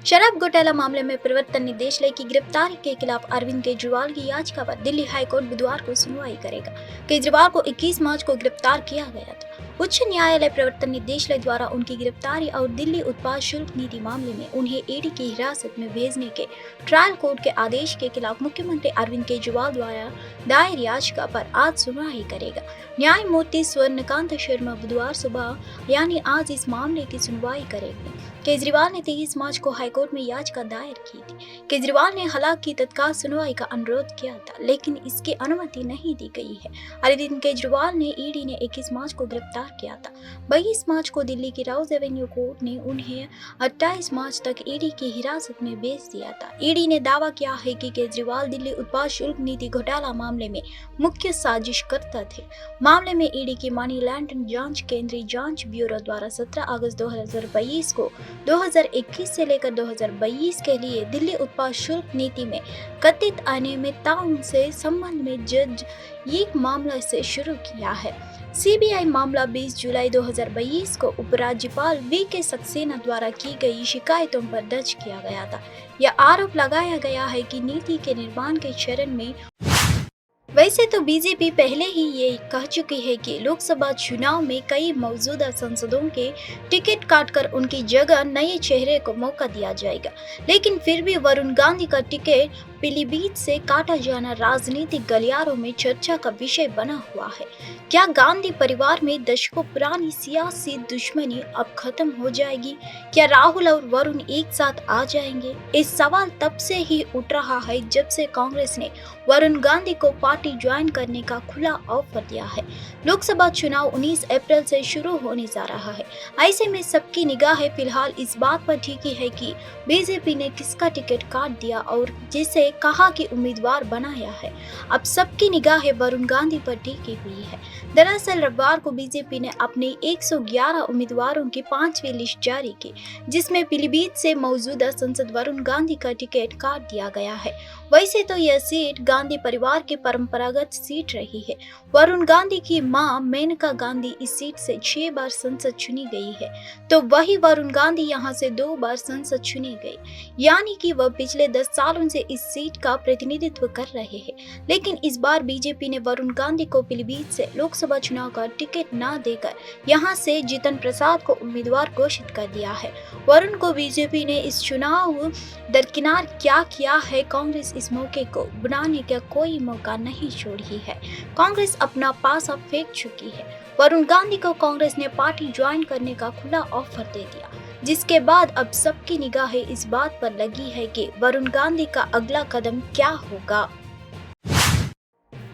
शराब घोटाला मामले में प्रवर्तन निदेशालय की गिरफ्तारी के खिलाफ अरविंद केजरीवाल की याचिका पर दिल्ली हाईकोर्ट बुधवार को सुनवाई करेगा। केजरीवाल को 21 मार्च को गिरफ्तार किया गया था। उच्च न्यायालय प्रवर्तन निदेशालय द्वारा उनकी गिरफ्तारी और दिल्ली उत्पाद शुल्क नीति मामले में उन्हें ईडी की हिरासत में भेजने के ट्रायल कोर्ट के आदेश के खिलाफ मुख्यमंत्री अरविंद केजरीवाल द्वारा दायर याचिका पर आज सुनवाई करेगा। न्यायमूर्ति स्वर्णकांत शर्मा बुधवार सुबह यानी आज इस मामले की सुनवाई करेंगे। केजरीवाल ने 23 मार्च को हाईकोर्ट में याचिका दायर की थी। केजरीवाल ने हालांकि तत्काल सुनवाई का अनुरोध किया था, लेकिन इसकी अनुमति नहीं दी गई है। अरविंद केजरीवाल ने ईडी ने 21 मार्च को गिरफ्तार किया था। 22 मार्च को दिल्ली की राउज एवेन्यू कोर्ट ने उन्हें 28 मार्च तक ईडी की हिरासत में भेज दिया था। ईडी ने दावा किया है कि केजरीवाल दिल्ली उत्पाद शुल्क नीति घोटाला मामले में मुख्य साजिशकर्ता थे। मामले में ईडी की मनी लॉन्ड्रिंग जांच केंद्रीय जांच ब्यूरो द्वारा 17 अगस्त 2022 को 2021 से लेकर 2022 के लिए दिल्ली उत्पाद शुल्क नीति में कथित अनियमितताओं से संबंध में जज एक मामला से शुरू किया है। सीबीआई मामला 20 जुलाई 2022 को उपराज्यपाल वी.के. सक्सेना द्वारा की गई शिकायतों पर दर्ज किया गया था। यह आरोप लगाया गया है कि नीति के निर्माण के चरण में वैसे तो बीजेपी पहले ही ये कह चुकी है कि लोकसभा चुनाव में कई मौजूदा सांसदों के टिकट काटकर उनकी जगह नए चेहरे को मौका दिया जाएगा, लेकिन फिर भी वरुण गांधी का टिकट पीलीभीत से काटा जाना राजनीतिक गलियारों में चर्चा का विषय बना हुआ है। क्या गांधी परिवार में दशकों पुरानी सियासी दुश्मनी अब खत्म हो जाएगी? क्या राहुल और वरुण एक साथ आ जाएंगे? इस सवाल तब से ही उठ रहा है जब से कांग्रेस ने वरुण गांधी को पार्टी ज्वाइन करने का खुला ऑफर दिया है। लोकसभा चुनाव 19 अप्रैल से शुरू होने जा रहा है। ऐसे में सबकी निगाहें फिलहाल इस बात पर टिकी है कि बीजेपी ने किसका टिकट काट दिया और जिसे कहा कि उम्मीदवार बनाया है। अब सबकी निगाहें वरुण गांधी पर टिकी हुई है। दरअसल रविवार को बीजेपी ने अपने 111 उम्मीदवारों की 5वीं लिस्ट जारी की, जिसमें पीलीभीत से मौजूदा सांसद वरुण गांधी का टिकट काट दिया गया है। वैसे तो यह सीट गांधी परिवार की परंपरागत सीट रही है। वरुण गांधी की मां मेनका गांधी इस सीट से 6 बार संसद चुनी गई है, तो वही वरुण गांधी यहां से 2 बार संसद चुनी गई, यानी कि वह पिछले 10 सालों से इस सीट का प्रतिनिधित्व कर रहे हैं। लेकिन इस बार बीजेपी ने वरुण गांधी को पीलीभीत से लोकसभा चुनाव का टिकट न देकर यहां से जितन प्रसाद को उम्मीदवार घोषित कर दिया है। वरुण को बीजेपी ने इस चुनाव दरकिनार क्या किया है? कांग्रेस इस मौके को बनाने का कोई मौका नहीं छोड़ी है। कांग्रेस अपना पासा फेंक चुकी है। वरुण गांधी को कांग्रेस ने पार्टी ज्वाइन करने का खुला ऑफर दे दिया, जिसके बाद अब सबकी निगाहें इस बात पर लगी है कि वरुण गांधी का अगला कदम क्या होगा।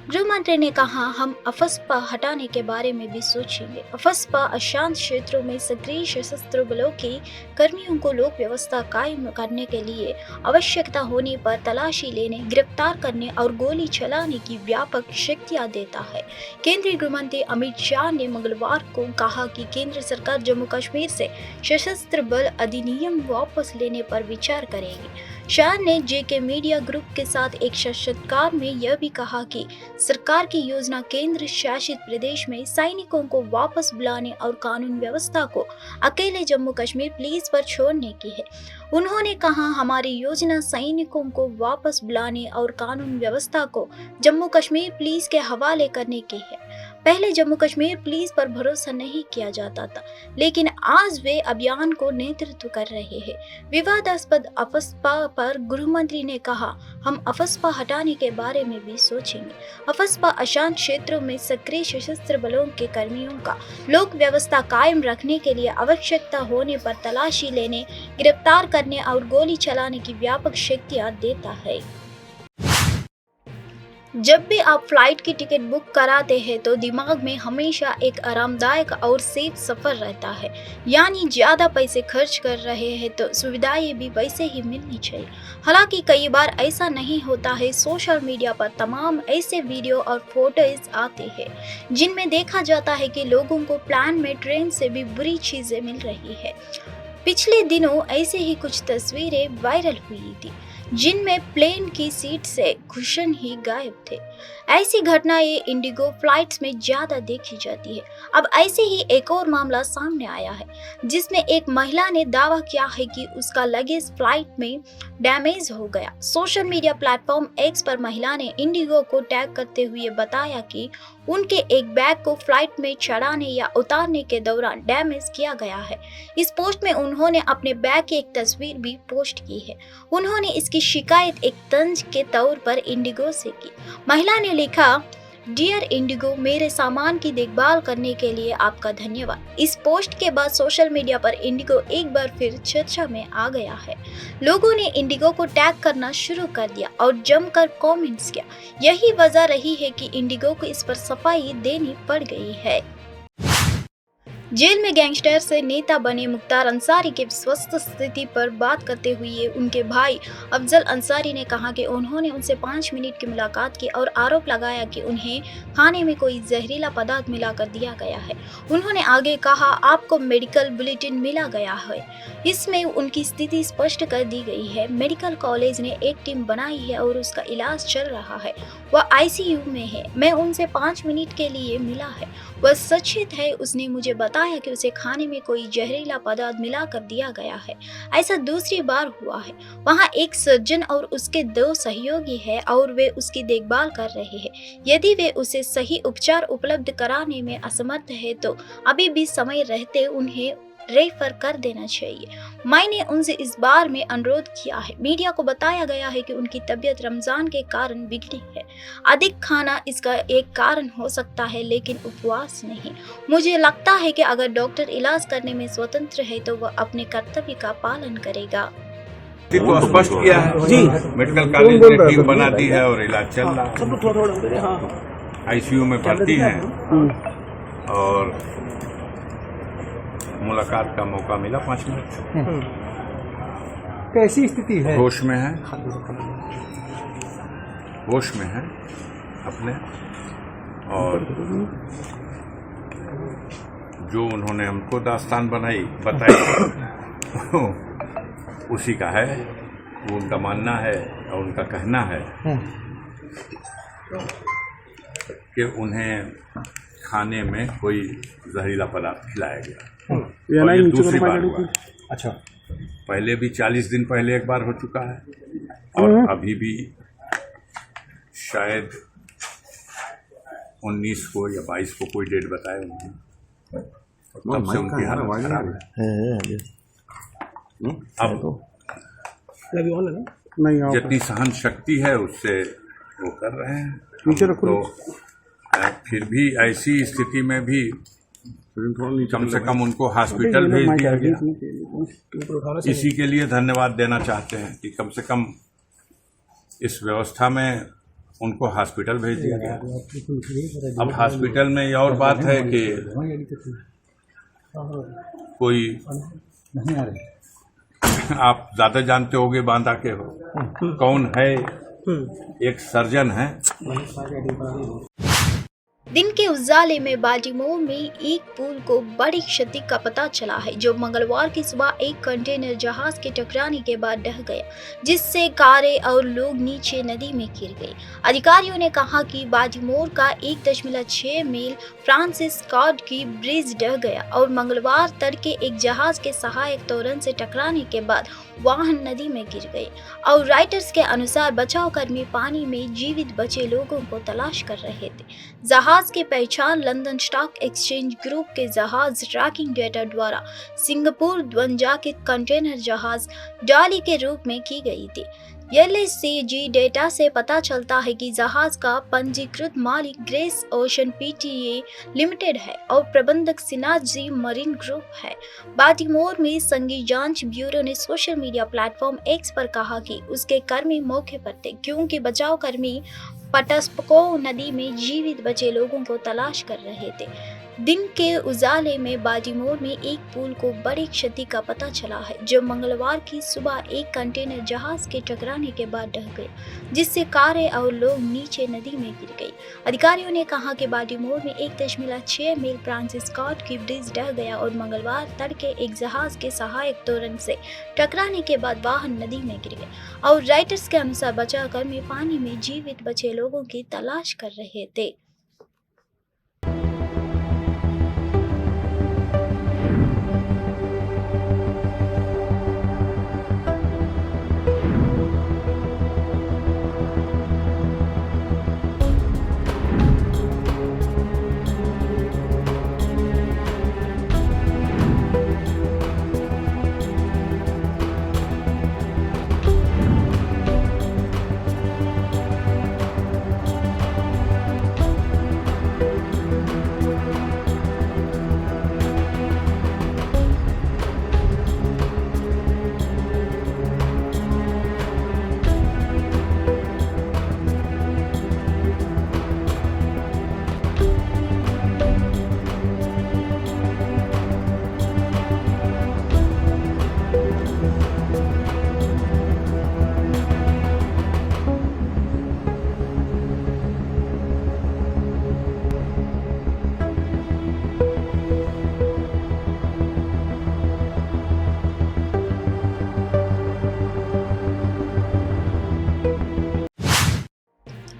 गृह मंत्री ने कहा, हम अफस्पा हटाने के बारे में भी सोचेंगे। अफस्पा अशांत क्षेत्रों में सक्रिय सशस्त्र बलों के कर्मियों को लोक व्यवस्था कायम करने के लिए आवश्यकता होने पर तलाशी लेने, गिरफ्तार करने और गोली चलाने की व्यापक शक्तियां देता है। केंद्रीय गृह मंत्री अमित शाह ने मंगलवार को कहा कि केंद्र सरकार जम्मू कश्मीर से सशस्त्र बल अधिनियम वापस लेने पर विचार करेगी। शाह ने जेके मीडिया ग्रुप के साथ एक साक्षात्कार में यह भी कहा कि सरकार की योजना केंद्र शासित प्रदेश में सैनिकों को वापस बुलाने और कानून व्यवस्था को अकेले जम्मू कश्मीर पुलिस पर छोड़ने की है। उन्होंने कहा, हमारी योजना सैनिकों को वापस बुलाने और कानून व्यवस्था को जम्मू कश्मीर पुलिस के हवाले करने की है। पहले जम्मू कश्मीर पुलिस पर भरोसा नहीं किया जाता था, लेकिन आज वे अभियान को नेतृत्व कर रहे हैं। विवादास्पद अफस्पा पर गृह मंत्री ने कहा, हम अफस्पा हटाने के बारे में भी सोचेंगे। अफस्पा अशांत क्षेत्रों में सक्रिय सशस्त्र बलों के कर्मियों का लोक व्यवस्था कायम रखने के लिए आवश्यकता होने पर तलाशी लेने, गिरफ्तार करने और गोली चलाने की व्यापक शक्तियां देता है। जब भी आप फ्लाइट की टिकट बुक कराते हैं तो दिमाग में हमेशा एक आरामदायक और सेफ सफ़र रहता है, यानी ज़्यादा पैसे खर्च कर रहे हैं तो सुविधाएं भी वैसे ही मिलनी चाहिए। हालांकि कई बार ऐसा नहीं होता है। सोशल मीडिया पर तमाम ऐसे वीडियो और फोटोज आते हैं जिनमें देखा जाता है कि लोगों को प्लान में ट्रेन से भी बुरी चीज़ें मिल रही है। पिछले दिनों ऐसे ही कुछ तस्वीरें वायरल हुई थी जिनमें प्लेन की सीट से कुशन ही गायब थे। ऐसी घटनाएं इंडिगो फ्लाइट्स में ज्यादा देखी जाती है। अब ऐसे ही एक और मामला सामने आया है, जिसमें एक महिला ने दावा किया है कि उसका लगेज फ्लाइट में डैमेज हो गया। सोशल मीडिया प्लेटफॉर्म एक्स पर महिला ने इंडिगो को टैग करते हुए बताया कि उनके एक बैग को फ्लाइट में चढ़ाने या उतारने के दौरान डैमेज किया गया है। इस पोस्ट में उन्होंने अपने बैग की एक तस्वीर भी पोस्ट की है। उन्होंने इसकी शिकायत एक तंज के तौर पर इंडिगो से की। महिला ने लिखा, डियर इंडिगो, मेरे सामान की देखभाल करने के लिए आपका धन्यवाद। इस पोस्ट के बाद सोशल मीडिया पर इंडिगो एक बार फिर चर्चा में आ गया है। लोगों ने इंडिगो को टैग करना शुरू कर दिया और जमकर कमेंट्स किया। यही वजह रही है कि इंडिगो को इस पर सफाई देनी पड़ गई है। जेल में गैंगस्टर से नेता बने मुख्तार अंसारी के स्वस्थ स्थिति पर बात करते हुए उनके भाई अफजल अंसारी ने कहा कि उन्होंने उनसे 5 मिनट की मुलाकात की और आरोप लगाया कि उन्हें खाने में कोई जहरीला पदार्थ मिलाकर दिया गया है। उन्होंने आगे कहा, आपको मेडिकल बुलेटिन मिला गया है, इसमें उनकी स्थिति स्पष्ट कर दी गई है। मेडिकल कॉलेज ने एक टीम बनाई है और उसका इलाज चल रहा है। वह आईसीयू में है। मैं उनसे 5 मिनट के लिए मिला है। वह सचेत है। उसने मुझे बताया कि उसे खाने में कोई जहरीला पदार्थ मिलाकर दिया गया है। ऐसा दूसरी बार हुआ है। वहाँ एक सर्जन और उसके 2 सहयोगी हैं और वे उसकी देखभाल कर रहे हैं। यदि वे उसे सही उपचार उपलब्ध कराने में असमर्थ है तो अभी भी समय रहते उन्हें रेफर कर देना चाहिए। मैंने उनसे इस बार में अनुरोध किया है। मीडिया को बताया गया है कि उनकी तबीयत रमजान के कारण बिगड़ी है। अधिक खाना इसका एक कारण हो सकता है, लेकिन उपवास नहीं। मुझे लगता है कि अगर डॉक्टर इलाज करने में स्वतंत्र है तो वह अपने कर्तव्य का पालन करेगा। तो स्पष्ट किया है जी। मेडिकल कॉलेज ने टीम बना दी है और इलाज चल रहा है। आईसीयू में भर्ती हैं और मुलाकात का मौका मिला 5 मिनट। कैसी स्थिति है? होश में है, होश में है अपने, और जो उन्होंने हमको दास्तान बताई उसी का है। वो उनका मानना है और उनका कहना है कि उन्हें खाने में कोई जहरीला पदार्थ खिलाया गया। और ये दूसरी बार हुआ। अच्छा, पहले भी 40 दिन पहले एक बार हो चुका है और अभी भी शायद 19 को या 22 को कोई डेट बताए उन्होंने। तब से उनकी हालत खराब है। अब जितनी सहन शक्ति है उससे वो कर रहे हैं। तो फिर भी ऐसी स्थिति में भी कम से कम उनको हॉस्पिटल भेज दिया गया। इसी के लिए धन्यवाद देना चाहते हैं कि कम से कम इस व्यवस्था में उनको हॉस्पिटल भेज दिया गया। अब हॉस्पिटल में ये और बात है कि कोई, आप ज्यादा जानते होंगे बांदा के हो, कौन है, एक सर्जन है। दिन के उजाले में बाल्टीमोर में एक पुल को बड़ी क्षति का पता चला है, जो मंगलवार की सुबह एक कंटेनर जहाज के टकराने के बाद ढह गया, जिससे कारें और लोग नीचे नदी में गिर गए। अधिकारियों ने कहा कि बाल्टीमोर का 1.6 मील फ्रांसिस स्कॉट की ब्रिज ढह गया और मंगलवार तड़के एक जहाज के सहायक तोरन से टकराने के बाद वाहन नदी में गिर गए। और राइटर्स के अनुसार बचाव कर्मी पानी में जीवित बचे लोगों को तलाश कर रहे थे। जहाज की पहचान लंदन स्टॉक एक्सचेंज ग्रुप के जहाज ट्रैकिंग डेटा द्वारा सिंगापुर द्वंजाकित कंटेनर जहाज डाली के रूप में की गई थी। LSCG डेटा से पता चलता है कि जहाज का पंजीकृत मालिक ग्रेस ओशन PTA लिमिटेड है और प्रबंधक सिनाजी मरीन ग्रुप है। बाल्टीमोर में संघीय जांच ब्यूरो ने सोशल मीडिया प्लेटफॉर्म एक्स पर कहा कि उसके कर्मी मौके पर थे, क्योंकि बचाव कर्मी पटस्पको नदी में जीवित बचे लोगों को तलाश कर रहे थे। दिन के उजाले में बाजीमोर में एक पुल को बड़ी क्षति का पता चला है, जो मंगलवार की सुबह एक कंटेनर जहाज के टकराने के बाद ढह गया, जिससे कारें और लोग नीचे नदी में गिर गई। अधिकारियों ने कहा कि बाजीमोर में 1.6 मील फ्रांसिस स्कॉट की ब्रिज ढह गया और मंगलवार तड़के एक जहाज के सहायक तोरन से टकराने के बाद वाहन नदी में गिर गया और राइटर्स के अनुसार बचावकर्मी पानी में जीवित बचे लोगों की तलाश कर रहे थे।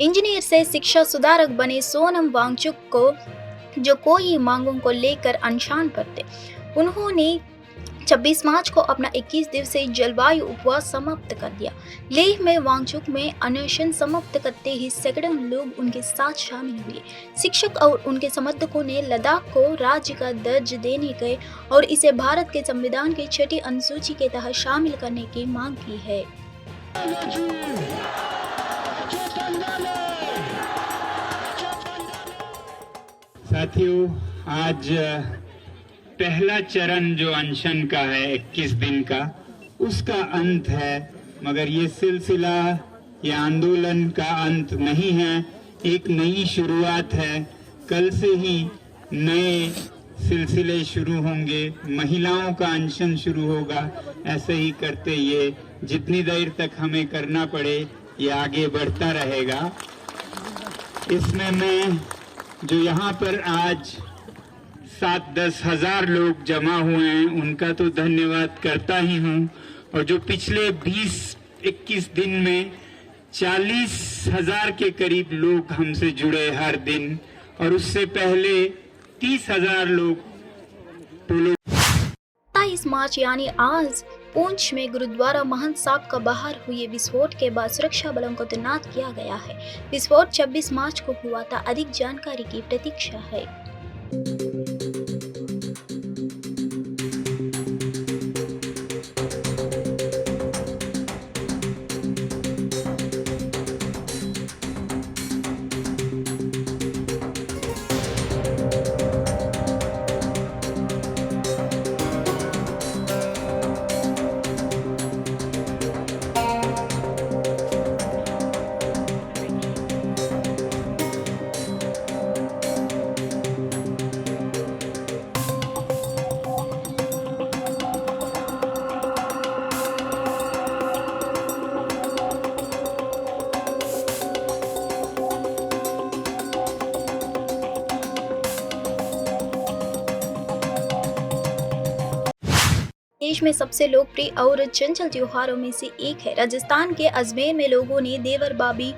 इंजीनियर से शिक्षा सुधारक बने सोनम वांगचुक को, जो कोई मांगों को लेकर अनशन पर थे, उन्होंने 26 मार्च को अपना 21 दिवसीय जलवायु उपवास समाप्त कर दिया। लेह में वांगचुक में अनशन समाप्त करते ही सैकड़ों लोग उनके साथ शामिल हुए। शिक्षक और उनके समर्थकों ने लद्दाख को राज्य का दर्ज देने के और इसे भारत के संविधान की 6ठी अनुसूची के तहत शामिल करने की मांग की है। साथियों, आज पहला चरण जो अनशन का है 21 दिन का, उसका अंत है, मगर ये सिलसिला, ये आंदोलन का अंत नहीं है, एक नई शुरुआत है। कल से ही नए सिलसिले शुरू होंगे, महिलाओं का अनशन शुरू होगा। ऐसे ही करते ये जितनी देर तक हमें करना पड़े, ये आगे बढ़ता रहेगा। इसमें मैं जो यहाँ पर आज 7-10 हज़ार लोग जमा हुए हैं, उनका तो धन्यवाद करता ही हूँ, और जो पिछले 20-21 दिन में 40,000 के करीब लोग हमसे जुड़े हर दिन, और उससे पहले 30,000 लोग। 27 मार्च यानी आज पुंछ में गुरुद्वारा महंत साहब का बाहर हुए विस्फोट के बाद सुरक्षा बलों को तैनात किया गया है। विस्फोट 26 मार्च को हुआ था। अधिक जानकारी की प्रतीक्षा है। देश में सबसे लोकप्रिय और चंचल त्योहारों में से एक है। राजस्थान के अजमेर में लोगों ने देवर भाभी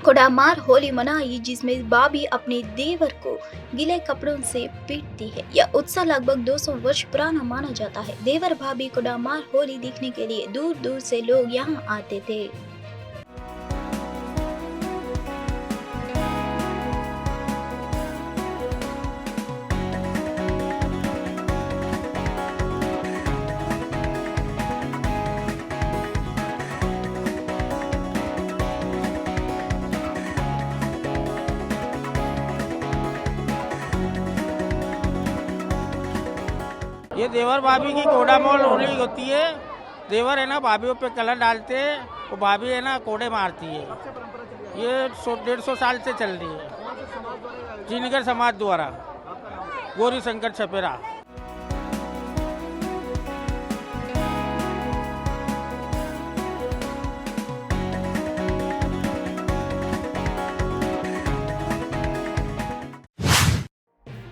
कोडामार होली मनाई, जिसमें भाभी अपने देवर को गीले कपड़ों से पीटती है। यह उत्सव लगभग 200 वर्ष पुराना माना जाता है। देवर भाभी कोडामार होली देखने के लिए दूर दूर से लोग यहाँ आते थे। ये देवर भाभी की कोडामोल होली होती है। देवर है ना भाभीयों पे कलर डालते हैं, वो भाभी है ना कोड़े मारती है। ये 150 साल से चल रही है, जीनगर समाज द्वारा। गौरी शंकर छपेरा।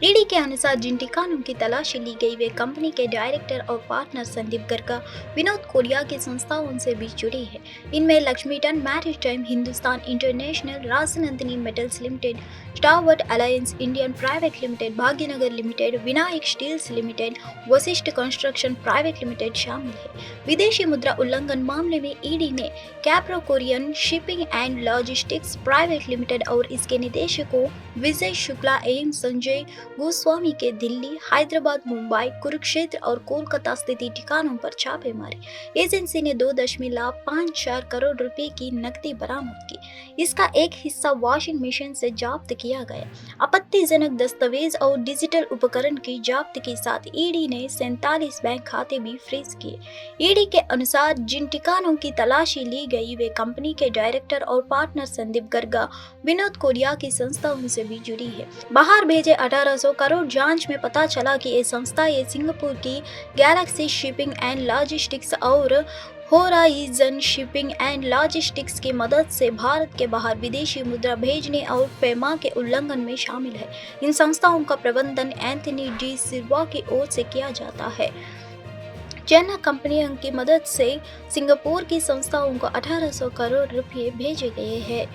ईडी के अनुसार जिन ठिकानों की तलाशी ली गई वे कंपनी के डायरेक्टर और पार्टनर संदीप गर्गा, विनोद कोलिया की संस्थाओं से भी जुड़ी है। इनमें Lakshmiton maritime, Hindustan international, Rajnandini metals limited, starward alliance Indian private limited, Bhagyanagar limited, Vinayak steels limited, Vashisht construction private limited शामिल है। विदेशी मुद्रा उल्लंघन मामले में ईडी ने Capro Korean shipping and logistics private limited और इसके निदेशकों विजय शुक्ला एवं संजय गोस्वामी के दिल्ली, हैदराबाद, मुंबई, कुरुक्षेत्र और कोलकाता स्थित ठिकानों पर छापे मारे। एजेंसी ने 2.54 करोड़ रुपए की नकदी बरामद की। इसका एक हिस्सा वॉशिंग मशीन से जब्त किया गया। आपत्तिजनक दस्तावेज और डिजिटल उपकरण की जब्त के साथ ईडी ने 47 बैंक खाते भी फ्रीज किए। ईडी के अनुसार जिन ठिकानों की तलाशी ली गई वे कंपनी के डायरेक्टर और पार्टनर संदीप गर्गा, विनोद कोलिया की संस्थाओं से भी जुड़ी है। बाहर भेजे 1800 करोड़ जांच में पता चला कि ये संस्था सिंगापुर की गैलेक्सी शिपिंग एंड लॉजिस्टिक्स और होराइजन शिपिंग एंड लॉजिस्टिक्स की मदद से भारत के बाहर विदेशी मुद्रा भेजने और पेमा के उल्लंघन में शामिल है। इन संस्थाओं का प्रबंधन एंथनी डी सिल्वा की ओर से किया जाता है। चैना कंपनियों की मदद से सिंगापुर की संस्थाओं को 1800 करोड़ रुपए भेजे गए हैं।